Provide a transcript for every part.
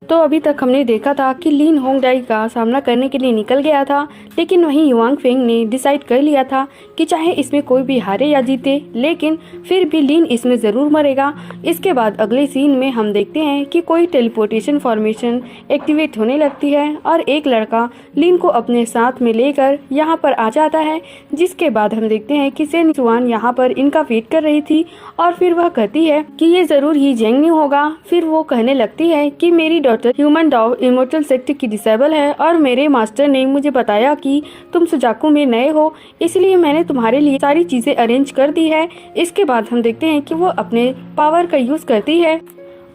तो अभी तक हमने देखा था कि लिन होंगडाई का सामना करने के लिए निकल गया था, लेकिन वहीं युआंग फेंग ने डिसाइड कर लिया था कि चाहे इसमें कोई भी हारे या जीते, लेकिन फिर भी लिन इसमें ज़रूर मरेगा। इसके बाद अगले सीन में हम देखते हैं कि कोई टेलीपोर्टेशन फॉर्मेशन एक्टिवेट होने लगती है और एक लड़का लिन को अपने साथ में लेकर यहाँ पर आ जाता है। जिसके बाद हम देखते हैं कि सेन चुआन यहाँ पर इनका वेट कर रही थी और फिर वह कहती है कि ये ज़रूर ही जेंगन्यू होगा। फिर वो कहने लगती है कि मेरी डॉटर ह्यूमन डॉ इमोर्टल सेक्ट की डिसेबल है और मेरे मास्टर ने मुझे बताया कि तुम सुजाकू में नए हो, इसलिए मैंने तुम्हारे लिए सारी चीजें अरेंज कर दी है। इसके बाद हम देखते हैं कि वो अपने पावर का यूज करती है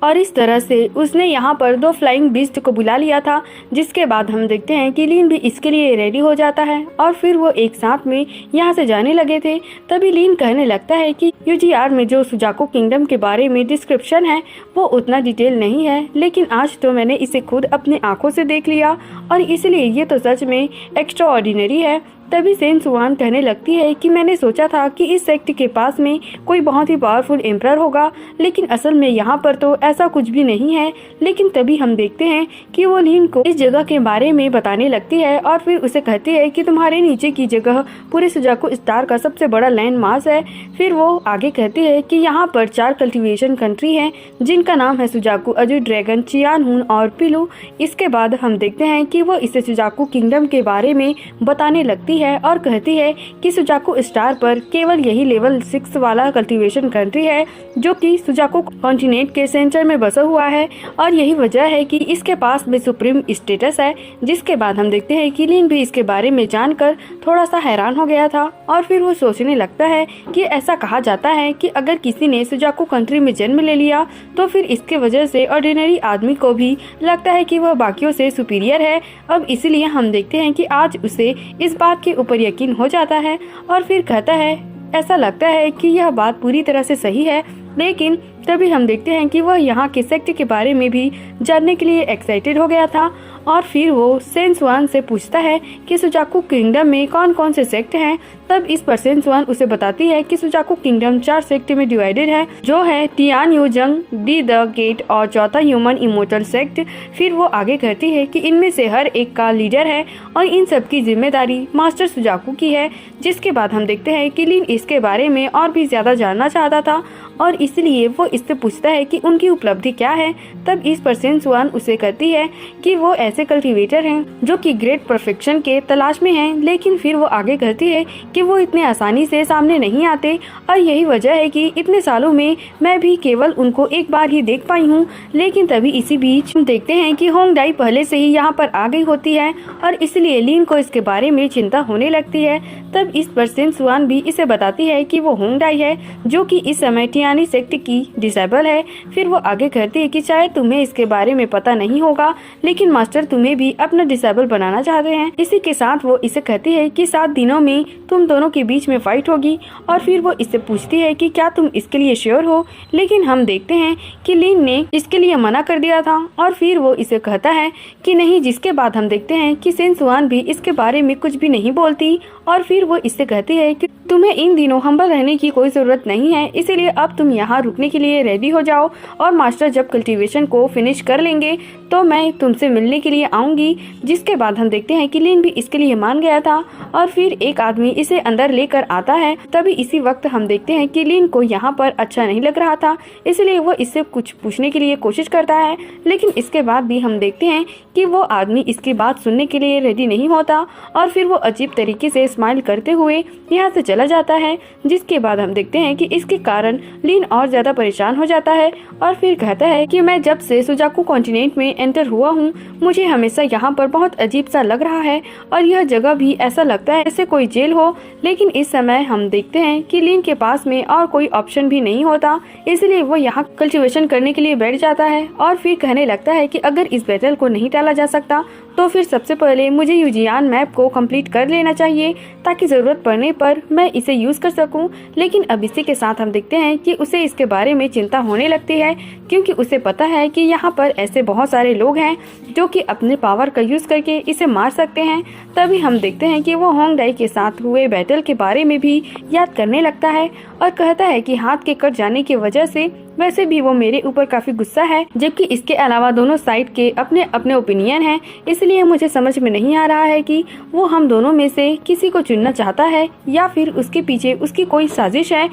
और इस तरह से उसने यहाँ पर 2 फ्लाइंग बीस्ट को बुला लिया था। जिसके बाद हम देखते हैं कि लिन भी इसके लिए रेडी हो जाता है और फिर वो एक साथ में यहाँ से जाने लगे थे। तभी लिन कहने लगता है कि यूजीआर में जो सुजाकू किंगडम के बारे में डिस्क्रिप्शन है वो उतना डिटेल नहीं है, लेकिन आज तो मैंने इसे खुद अपने आंखों से देख लिया और इसलिए ये तो सच में एक्स्ट्रा ऑर्डिनरी है। तभी सेन चुआन कहने लगती है कि मैंने सोचा था कि इस सेक्ट के पास में कोई बहुत ही पावरफुल एम्परर होगा, लेकिन असल में यहाँ पर तो ऐसा कुछ भी नहीं है। लेकिन तभी हम देखते हैं कि वो लिन को इस जगह के बारे में बताने लगती है और फिर उसे कहती है कि तुम्हारे नीचे की जगह पूरे सुजाकू स्टार का सबसे बड़ा लैंड मास है। फिर वो आगे कहती है कि यहाँ पर 4 कल्टीवेशन कंट्री हैं जिनका नाम है सुजाकू, अजू ड्रैगन, चियानहून और पिलू। इसके बाद हम देखते हैं कि वो इसे सुजाकू किंगडम के बारे में बताने लगती है और कहती है कि सुजाकू स्टार पर केवल यही लेवल 6 वाला कल्टीवेशन कंट्री है जो कि सुजाकू कॉन्टिनेंट के सेंटर में बसा हुआ है और यही वजह है कि इसके पास में सुप्रीम स्टेटस है। जिसके बाद हम देखते हैं कि लिन भी इसके बारे में जानकर थोड़ा सा हैरान हो गया था और फिर वो सोचने लगता है कि ऐसा कहा जाता है कि अगर किसी ने सुजाकू कंट्री में जन्म ले लिया तो फिर इसके वजह से ऑर्डिनरी आदमी को भी लगता है कि वह बाकियों से सुपीरियर है। अब इसलिए हम देखते हैं कि आज उसे इस बात के ऊपर यकीन हो जाता है और फिर कहता है ऐसा लगता है कि यह बात पूरी तरह से सही है। लेकिन तभी हम देखते हैं कि वह यहाँ के सेक्ट के बारे में भी जानने के लिए एक्साइटेड हो गया था और फिर वो सेन चुआन से पूछता है कि सुजाकू किंगडम में कौन कौन से सेक्ट हैं। तब इस पर सेन चुआन उसे बताती है कि सुजाकू किंगडम 4 सेक्ट में डिवाइडेड है, जो है टियान यूजंग, डी द गेट और चौथा ह्यूमन इमोर्टल सेक्ट। फिर वो आगे कहती है कि इनमें से हर एक का लीडर है और इन सब की जिम्मेदारी मास्टर सुजाकू की है। जिसके बाद हम देखते हैं कि लिन इसके बारे में और भी ज्यादा जानना चाहता था और इसलिए वो इससे पूछता है कि उनकी उपलब्धि क्या है। तब इस पर सेन चुआन उसे कहती है कि वो ऐसे कल्टीवेटर हैं जो कि ग्रेट परफेक्शन के तलाश में हैं, लेकिन फिर वो आगे कहती है कि वो इतने आसानी से सामने नहीं आते और यही वजह है कि इतने सालों में मैं भी केवल उनको एक बार ही देख पाई हूँ। लेकिन तभी इसी बीच हम देखते हैं कि होंगडाई पहले से ही यहाँ पर आ गई होती है और इसलिए लिन को इसके बारे में चिंता होने लगती है। तब इस पर सेन चुआन भी इसे बताती है कि वो होंगडाई है जो कि इस समय टियानी सेक्ट की डिसेबल है। फिर वो आगे कहती है कि शायद तुम्हें इसके बारे में पता नहीं होगा, लेकिन मास्टर तुम्हें भी अपना डिसेबल बनाना चाहते हैं। इसी के साथ वो इसे कहती है कि 7 दिनों में तुम दोनों के बीच में फाइट होगी और फिर वो इससे पूछती है कि क्या तुम इसके लिए श्योर हो। लेकिन हम देखते हैं कि लिन ने इसके लिए मना कर दिया था और फिर वो इसे कहता है कि नहीं। जिसके बाद हम देखते हैं कि सेन चुआन भी इसके बारे में कुछ भी नहीं बोलती और फिर वो इससे कहती है कि तुम्हें इन दिनों हम्बल रहने की कोई जरूरत नहीं है, इसीलिए अब तुम यहाँ रुकने के लिए रेडी हो जाओ और मास्टर जब कल्टीवेशन को फिनिश कर लेंगे तो मैं तुमसे मिलने के लिए आऊंगी। जिसके बाद हम देखते हैं कि लिन भी इसके लिए मान गया था और फिर एक आदमी इसे अंदर लेकर आता है। तभी इसी वक्त हम देखते हैं कि लिन को यहाँ पर अच्छा नहीं लग रहा था, इसलिए वो इससे कुछ पूछने के लिए कोशिश करता है, लेकिन इसके बाद भी हम देखते हैं कि वो आदमी इसकी बात सुनने के लिए रेडी नहीं होता और फिर वो अजीब तरीके से स्माइल करते हुए यहाँ से चला जाता है। जिसके बाद हम देखते हैं कि इसके कारण लिन और ज्यादा परेशान हो जाता है और फिर कहता है कि मैं जब से सुजाकू कॉन्टिनेंट में एंटर हुआ हूँ मुझे हमेशा यहाँ पर बहुत अजीब सा लग रहा है और यह जगह भी ऐसा लगता है जैसे कोई जेल हो। लेकिन इस समय हम देखते हैं कि लिन के पास में और कोई ऑप्शन भी नहीं होता, इसलिए वो यहाँ कल्टीवेशन करने के लिए बैठ जाता है और फिर कहने लगता है कि अगर इस बैटल को नहीं टाला जा सकता तो फिर सबसे पहले मुझे यूजियान मैप को कंप्लीट कर लेना चाहिए ताकि ज़रूरत पड़ने पर मैं इसे यूज़ कर सकूं। लेकिन अब इसी के साथ हम देखते हैं कि उसे इसके बारे में चिंता होने लगती है क्योंकि उसे पता है कि यहाँ पर ऐसे बहुत सारे लोग हैं जो कि अपने पावर का यूज करके इसे मार सकते हैं। तभी हम देखते हैं कि वो होंग डाई के साथ हुए बैटल के बारे में भी याद करने लगता है और कहता है कि हाथ के कट जाने की वजह से वैसे भी वो मेरे ऊपर काफी गुस्सा है, जबकि इसके अलावा दोनों साइड के अपने अपने ओपिनियन हैं। इसलिए मुझे समझ में नहीं आ रहा है कि वो हम दोनों में से किसी को चुनना चाहता है या फिर उसके पीछे उसकी कोई साजिश है।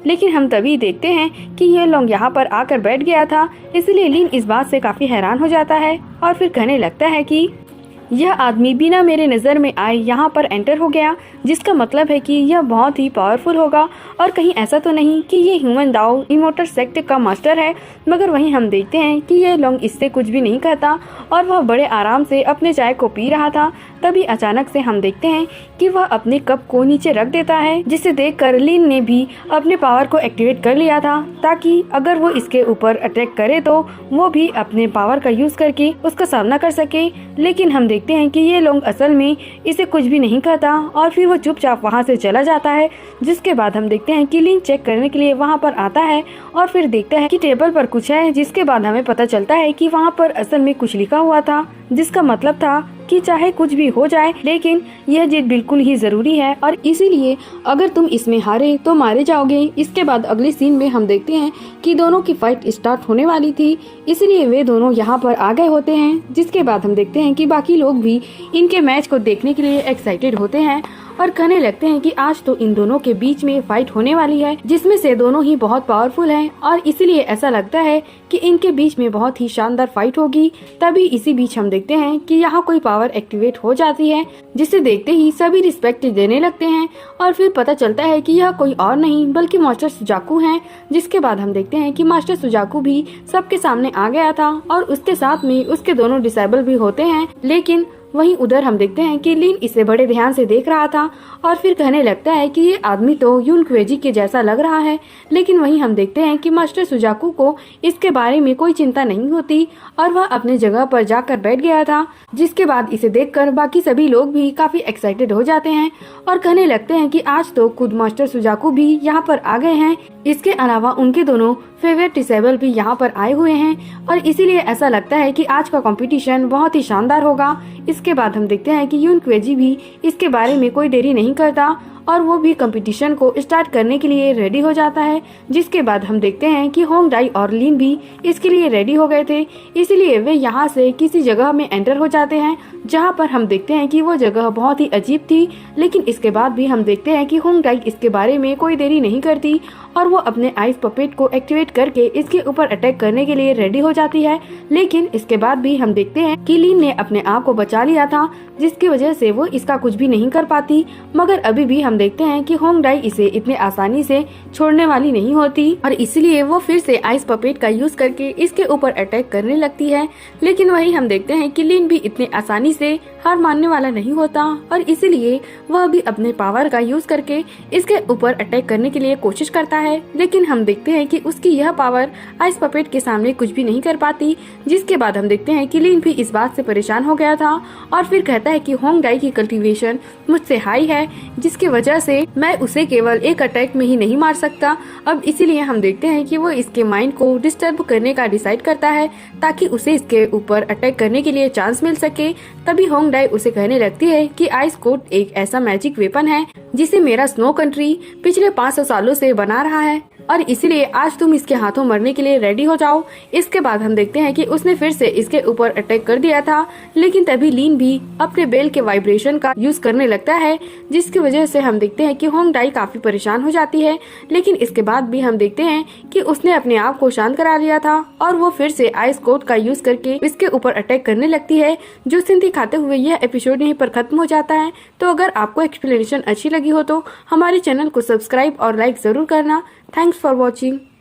लेकिन हम तभी देखते हैं कि ये लोग यहाँ पर आकर बैठ गया था। इसलिए लिन इस बात से काफी हैरान हो जाता है और फिर कहने लगता है कि यह आदमी बिना मेरे नज़र में आए यहाँ पर एंटर हो गया, जिसका मतलब है कि यह बहुत ही पावरफुल होगा और कहीं ऐसा तो नहीं कि ये ह्यूमन दाओ इमोर्टल सेक्ट का मास्टर है। मगर वहीं हम देखते हैं कि यह लोग इससे कुछ भी नहीं कहता और वह बड़े आराम से अपने चाय को पी रहा था। तभी अचानक से हम देखते हैं कि वह अपने कप को नीचे रख देता है, जिसे देखकर लिन ने भी अपने पावर को एक्टिवेट कर लिया था ताकि अगर वो इसके ऊपर अटैक करे तो वो भी अपने पावर का यूज करके उसका सामना कर सके। लेकिन हम देखते हैं कि ये लोग असल में इसे कुछ भी नहीं कहता और फिर वो चुपचाप वहाँ से चला जाता है। जिसके बाद हम देखते हैं कि लिन चेक करने के लिए वहाँ पर आता है और फिर देखता है कि टेबल पर कुछ है। जिसके बाद हमें पता चलता है कि वहाँ पर असल में कुछ लिखा हुआ था, जिसका मतलब था कि चाहे कुछ भी हो जाए लेकिन यह जीत बिल्कुल ही जरूरी है और इसीलिए अगर तुम इसमें हारे तो मारे जाओगे। इसके बाद अगले सीन में हम देखते हैं कि दोनों की फाइट स्टार्ट होने वाली थी, इसलिए वे दोनों यहाँ पर आ गए होते हैं। जिसके बाद हम देखते हैं कि बाकी लोग भी इनके मैच को देखने के लिए एक्साइटेड होते हैं और कहने लगते हैं कि आज तो इन दोनों के बीच में फाइट होने वाली है, जिसमें से दोनों ही बहुत पावरफुल हैं और इसीलिए ऐसा लगता है कि इनके बीच में बहुत ही शानदार फाइट होगी। तभी इसी बीच हम देखते हैं कि यहाँ कोई पावर एक्टिवेट हो जाती है, जिसे देखते ही सभी रिस्पेक्ट देने लगते हैं और फिर पता चलता है कि यह कोई और नहीं बल्कि मास्टर सुजाकू हैं। जिसके बाद हम देखते हैं कि मास्टर सुजाकू भी सबके सामने आ गया था और उसके साथ में उसके दोनों डिसेबल भी होते हैं। लेकिन वहीं उधर हम देखते हैं कि लिन इसे बड़े ध्यान से देख रहा था और फिर कहने लगता है कि ये आदमी तो यून क्वेजी के जैसा लग रहा है। लेकिन वहीं हम देखते हैं कि मास्टर सुजाकू को इसके बारे में कोई चिंता नहीं होती और वह अपने जगह पर जाकर बैठ गया था। जिसके बाद इसे देखकर बाकी सभी लोग भी काफी एक्साइटेड हो जाते हैं और कहने लगते हैं कि आज तो खुद मास्टर सुजाकू भी यहाँ पर आ गए हैं। इसके अलावा उनके दोनों फेवरेट डिसेबल भी यहाँ पर आए हुए हैं और इसीलिए ऐसा लगता है कि आज का कंपटीशन बहुत ही शानदार होगा। इसके बाद हम देखते हैं कि यून क्वेजी भी इसके बारे में कोई देरी नहीं करता और वो भी कंपटीशन को स्टार्ट करने के लिए रेडी हो जाता है। जिसके बाद हम देखते हैं कि होंग डाई और लिन भी इसके लिए रेडी हो गए थे, इसलिए वे यहाँ से किसी जगह में एंटर हो जाते हैं, जहाँ पर हम देखते हैं कि वो जगह बहुत ही अजीब थी। लेकिन इसके बाद भी हम देखते हैं कि होंग डाई इसके बारे में कोई देरी नहीं करती और वो अपने आइस पपेट को एक्टिवेट करके इसके ऊपर अटैक करने के लिए रेडी हो जाती है। लेकिन इसके बाद भी हम देखते हैं कि लिन ने अपने आप को बचा लिया था, जिसकी वजह से वो इसका कुछ भी नहीं कर पाती। मगर अभी भी हम देखते हैं कि होंग डाई इसे इतने आसानी से छोड़ने वाली नहीं होती और इसलिए वो फिर से आइस पपेट का यूज करके इसके ऊपर अटैक करने लगती है। लेकिन वही हम देखते हैं कि लिन भी इतने आसानी से हार मानने वाला नहीं होता और इसीलिए वह भी अपने पावर का यूज करके इसके ऊपर अटैक करने के लिए कोशिश करता है। लेकिन हम देखते हैं कि उसकी यह पावर आइस पपेट के सामने कुछ भी नहीं कर पाती। जिसके बाद हम देखते हैं कि लिन भी इस बात से परेशान हो गया था और फिर कहता है कि होंग डाई की कल्टीवेशन मुझसे हाई है, जिसकी वजह से मैं उसे केवल एक अटैक में ही नहीं मार सकता। अब इसीलिए हम देखते हैं कि वो इसके माइंड को डिस्टर्ब करने का डिसाइड करता है ताकि उसे इसके ऊपर अटैक करने के लिए चांस मिल सके। तभी होंग डाई उसे कहने लगती है कि आइस कोट एक ऐसा मैजिक वेपन है जिसे मेरा स्नो कंट्री पिछले 500 सालों से बना रहा है और इसीलिए आज तुम इसके हाथों मरने के लिए रेडी हो जाओ। इसके बाद हम देखते हैं कि उसने फिर से इसके ऊपर अटैक कर दिया था। लेकिन तभी लिन भी अपने बेल के वाइब्रेशन का यूज करने लगता है, जिसकी वजह से हम देखते हैं कि होंग डाई काफी परेशान हो जाती है। लेकिन इसके बाद भी हम देखते हैं कि उसने अपने आप को शांत करा लिया था और वो फिर से आइस कोट का यूज करके इसके ऊपर अटैक करने लगती है। जो सीन दिखाते हुए यह एपिसोड यहीं पर खत्म हो जाता है। तो अगर आपको एक्सप्लेनेशन अच्छी लगी हो तो हमारे चैनल को सब्सक्राइब और लाइक जरूर करना। Thanks for watching.